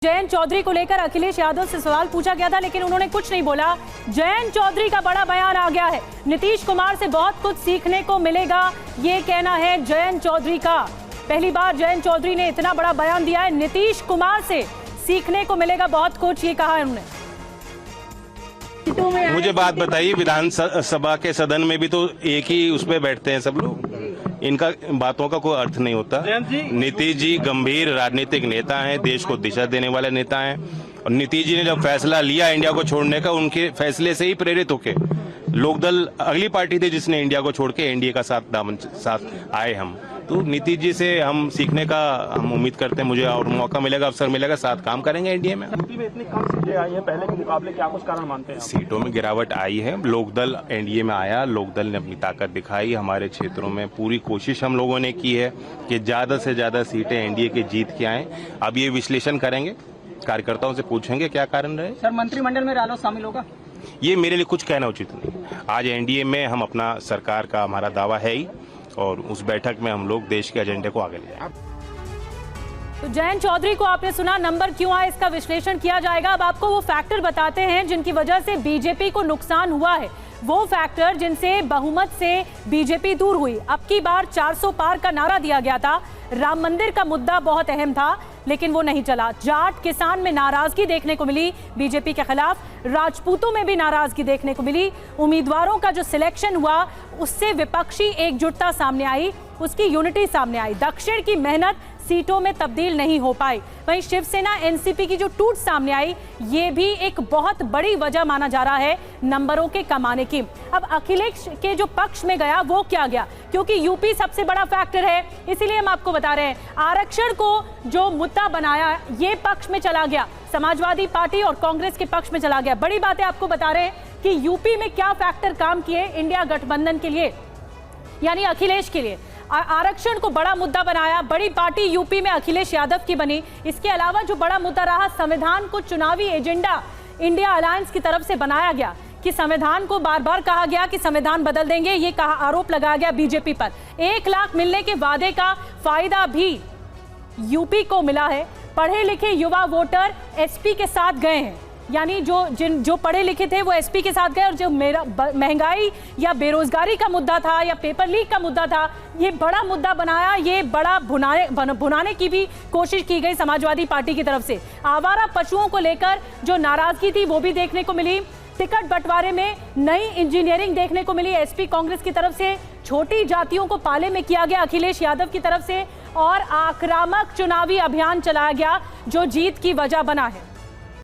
जयंत चौधरी को लेकर अखिलेश यादव से सवाल पूछा गया था, लेकिन उन्होंने कुछ नहीं बोला। जयंत चौधरी का बड़ा बयान आ गया है। नीतीश कुमार से बहुत कुछ सीखने को मिलेगा, ये कहना है जयंत चौधरी का। पहली बार जयंत चौधरी ने इतना बड़ा बयान दिया है। नीतीश कुमार से सीखने को मिलेगा बहुत कुछ, ये कहा है उन्होंने। मुझे बात बताइए, विधानसभा के सदन में भी तो एक ही उस पे बैठते हैं सब लोग, इनका बातों का कोई अर्थ नहीं होता। नीतीश जी गंभीर राजनीतिक नेता हैं, देश को दिशा देने वाले नेता हैं, और नीतीश जी ने जब फैसला लिया इंडिया को छोड़ने का, उनके फैसले से ही प्रेरित होके लोकदल अगली पार्टी थी जिसने इंडिया को छोड़ के एनडीए का साथ आए हम। तो नीतीश जी से हम सीखने का हम उम्मीद करते हैं, मुझे और मौका मिलेगा, अवसर मिलेगा, साथ काम करेंगे एनडीए में। यूपी में इतनी कम सीटें आई हैं पहले के मुकाबले, क्या कुछ कारण मानते हैं? सीटों में गिरावट आई है, लोकदल एनडीए में आया, लोकदल ने अपनी ताकत दिखाई। हमारे क्षेत्रों में पूरी कोशिश हम लोगों ने की है कि ज्यादा से ज्यादा सीटें एनडीए की जीत के आए। अब ये विश्लेषण करेंगे, कार्यकर्ताओं से पूछेंगे क्या कारण रहे। सर, मंत्रिमंडल में रालोसपा शामिल होगा? ये मेरे लिए कुछ कहना उचित नहीं। आज एनडीए में हम अपना सरकार का हमारा दावा है ही, और उस बैठक में हम लोग देश के एजेंडे को आगे ले जाएंगे। तो जयंत चौधरी को आपने सुना, नंबर क्यों आए इसका विश्लेषण किया जाएगा। अब आपको वो फैक्टर बताते हैं जिनकी वजह से बीजेपी को नुकसान हुआ है, वो फैक्टर जिनसे बहुमत से बीजेपी दूर हुई। अब की बार 400 पार का नारा दिया गया था, राम मंदिर का मुद्दा बहुत अहम था, लेकिन वो नहीं चला। जाट किसान में नाराजगी देखने को मिली बीजेपी के खिलाफ, राजपूतों में भी नाराजगी देखने को मिली। उम्मीदवारों का जो सिलेक्शन हुआ उससे विपक्षी एकजुटता सामने आई, उसकी यूनिटी सामने आई। दक्षिण की मेहनत सीटों में तब्दील नहीं हो पाई। वहीं शिवसेना एनसीपी की जो टूट सामने आई, ये भी एक बहुत बड़ी वजह माना जा रहा है नंबरों के कमाने की। अब अखिलेश के जो पक्ष में गया वो क्या गया, क्योंकि यूपी सबसे बड़ा फैक्टर है, इसीलिए हम आपको बता रहे हैं। आरक्षण को जो मुद्दा बनाया ये पक्ष में चला गया, समाजवादी पार्टी और कांग्रेस के पक्ष में चला गया। बड़ी बातें आपको बता रहे हैं कि यूपी में क्या फैक्टर काम किए इंडिया गठबंधन के लिए, यानी अखिलेश के लिए। आरक्षण को बड़ा मुद्दा बनाया, बड़ी पार्टी यूपी में अखिलेश यादव की बनी। इसके अलावा जो बड़ा मुद्दा रहा, संविधान को चुनावी एजेंडा इंडिया अलायंस की तरफ से बनाया गया, कि संविधान को बार बार कहा गया कि संविधान बदल देंगे, ये कहा, आरोप लगाया गया बीजेपी पर। 1 लाख मिलने के वादे का फायदा भी यूपी को मिला है। पढ़े लिखे युवा वोटर एसपी के साथ गए हैं, यानी जो पढ़े लिखे थे वो एसपी के साथ गए, और जो महंगाई या बेरोजगारी का मुद्दा था या पेपर लीक का मुद्दा था, ये बड़ा मुद्दा बनाया, ये बड़ा भुनाने की भी कोशिश की गई समाजवादी पार्टी की तरफ से। आवारा पशुओं को लेकर जो नाराजगी थी वो भी देखने को मिली। टिकट बंटवारे में नई इंजीनियरिंग देखने को मिली एसपी कांग्रेस की तरफ से। छोटी जातियों को पाले में किया गया अखिलेश यादव की तरफ से, और आक्रामक चुनावी अभियान चलाया गया जो जीत की वजह बना है।